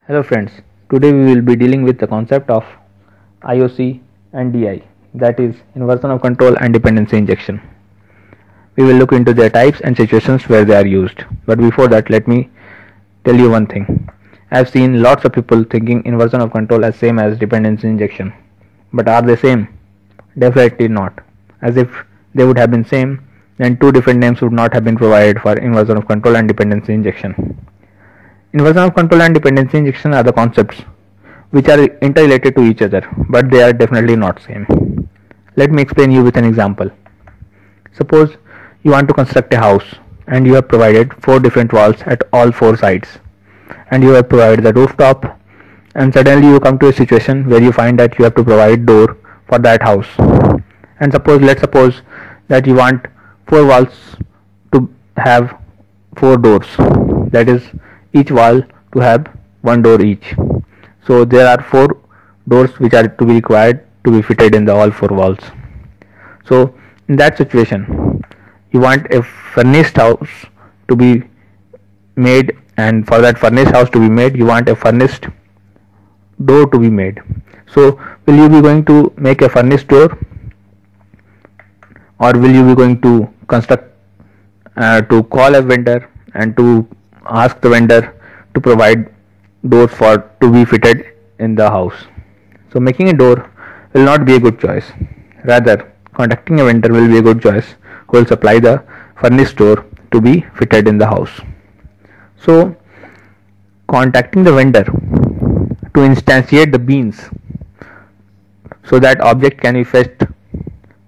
Hello friends, today we will be dealing with the concept of IOC and DI, that is inversion of control and dependency injection. We will look into their types and situations where they are used. But before that, let me tell you one thing. I have seen lots of people thinking inversion of control as same as dependency injection. But are they same? Definitely not. As if they would have been same, then two different names would not have been provided for inversion of control and dependency injection. Inversion of control and dependency injection are the concepts which are interrelated to each other, but they are definitely not same. Let me explain you with an example. Suppose you want to construct a house and you have provided 4 different walls at all 4 sides, and you have provided the rooftop, and suddenly you come to a situation where you find that you have to provide door for that house. And let's suppose that you want 4 walls to have 4 doors, that is each wall to have 1 door each. So there are 4 doors which are to be required to be fitted in the all 4 walls. So in that situation, you want a furnished house to be made, and for that furnished house to be made, you want a furnished door to be made. So will you be going to make a furnished door, or will you be going to construct to call a vendor and to ask the vendor to provide doors to be fitted in the house? So making a door will not be a good choice. Rather, contacting a vendor will be a good choice who will supply the furnished door to be fitted in the house. So contacting the vendor to instantiate the beans so that object can be fetched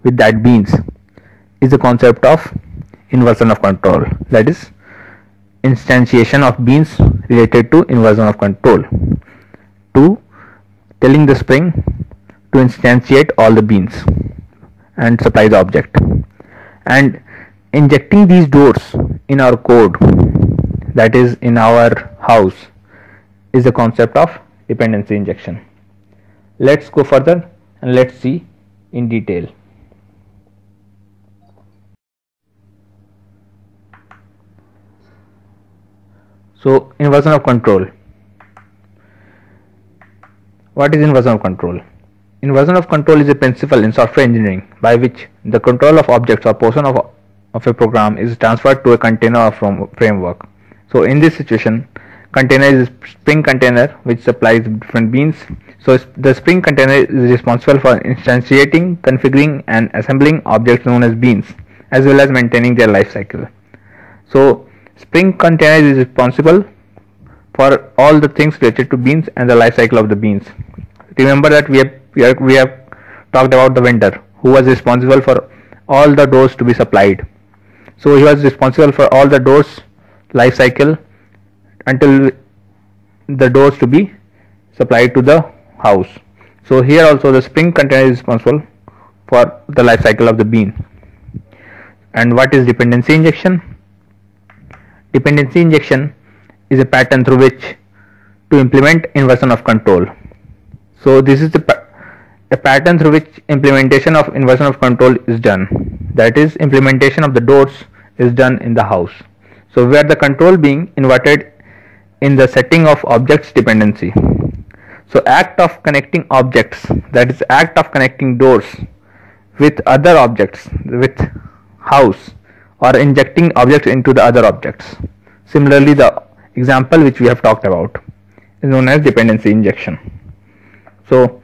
with that beans is the concept of inversion of control, that is instantiation of beans related to inversion of control. 2. Telling the spring to instantiate all the beans and supply the object, and injecting these doors in our code, that is in our house, is the concept of dependency injection. Let's go further and let's see in detail. So inversion of control. What is inversion of control? Inversion of control is a principle in software engineering by which the control of objects or portion of a program is transferred to a container or framework. So in this situation, container is a Spring container which supplies different beans. So the Spring container is responsible for instantiating, configuring and assembling objects known as beans, as well as maintaining their life cycle. So Spring container is responsible for all the things related to beans and the life cycle of the beans. Remember that we have talked about the vendor who was responsible for all the doors to be supplied. So he was responsible for all the doors life cycle until the doors to be supplied to the house. So here also the Spring container is responsible for the life cycle of the bean. And what is dependency injection? Dependency injection is a pattern through which to implement inversion of control. So this is a pattern through which implementation of inversion of control is done. That is, implementation of the doors is done in the house. So where the control being inverted in the setting of objects dependency. So act of connecting objects, that is act of connecting doors with other objects, with house, or injecting objects into the other objects. Similarly, the example which we have talked about is known as dependency injection. So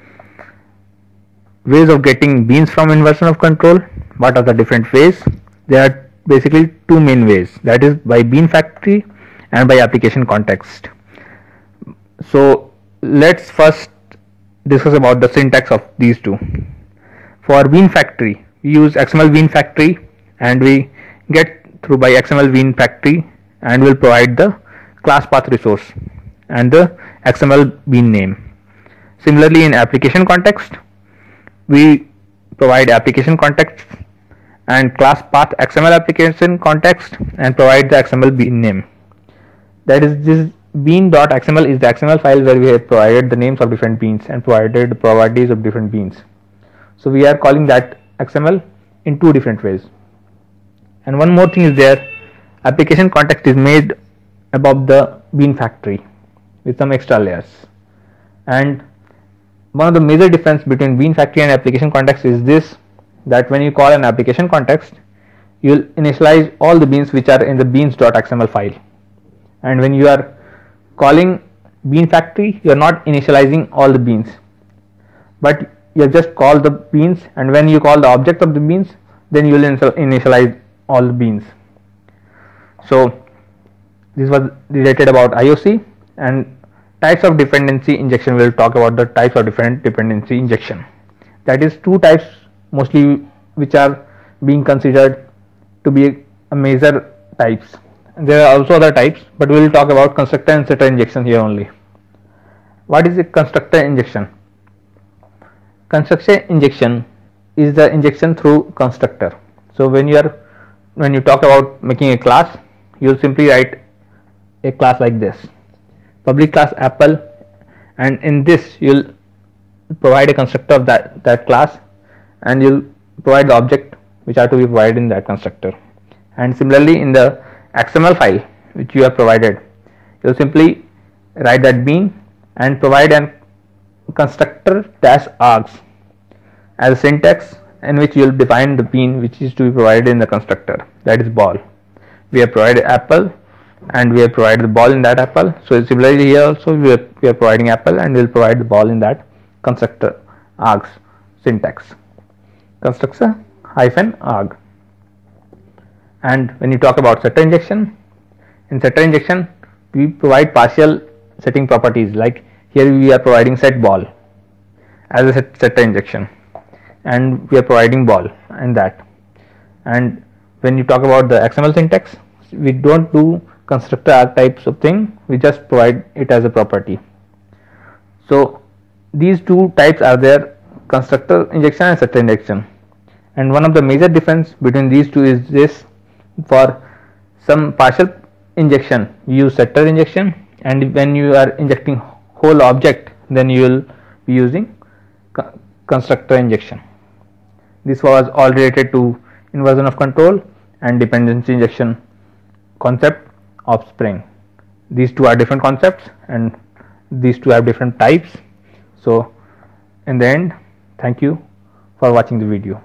ways of getting beans from inversion of control. What are the different ways? There are basically 2 main ways, that is by bean factory and by application context. So let's first discuss about the syntax of these two. For bean factory, we use XML bean factory, and we get through by XML bean factory and will provide the class path resource and the XML bean name. Similarly, in application context, we provide application context and class path XML application context and provide the XML bean name. That is, this bean.xml is the XML file where we have provided the names of different beans and provided the properties of different beans. So we are calling that XML in 2 different ways. And one more thing is there, application context is made above the bean factory. with some extra layers. And one of the major difference between bean factory and application context is this, that when you call an application context, you'll initialize all the beans which are in the beans.xml file, and when you are calling bean factory, you are not initializing all the beans, but you just call the beans, and when you call the object of the beans, then you will initialize all the beans. So this was related about IOC. And types of dependency injection, we will talk about the types of different dependency injection. That is two types mostly which are being considered to be a major types. There are also other types, but we will talk about constructor and setter injection here only. What is a constructor injection? Constructor injection is the injection through constructor. So when you talk about making a class, you will simply write a class like this, public class apple, and in this you will provide a constructor of that class, and you will provide the object which are to be provided in that constructor. And similarly, in the XML file which you have provided, you will simply write that bean and provide an constructor dash args as a syntax, in which you will define the bean which is to be provided in the constructor, that is ball. We have provided apple and we have provided the ball in that apple. So similarly here also we are providing apple and we will provide the ball in that constructor args syntax, constructor hyphen arg. And when you talk about setter injection, in setter injection we provide partial setting properties, like here we are providing set ball as a setter injection, and we are providing ball in that. And when you talk about the XML syntax, we don't do constructor arg types of thing, we just provide it as a property. So these two types are there, constructor injection and setter injection. And one of the major difference between these two is this: for some partial injection you use setter injection, and when you are injecting whole object, then you will be using constructor injection. This was all related to inversion of control and dependency injection concept of Spring. These two are different concepts and these two have different types. So in the end, thank you for watching the video.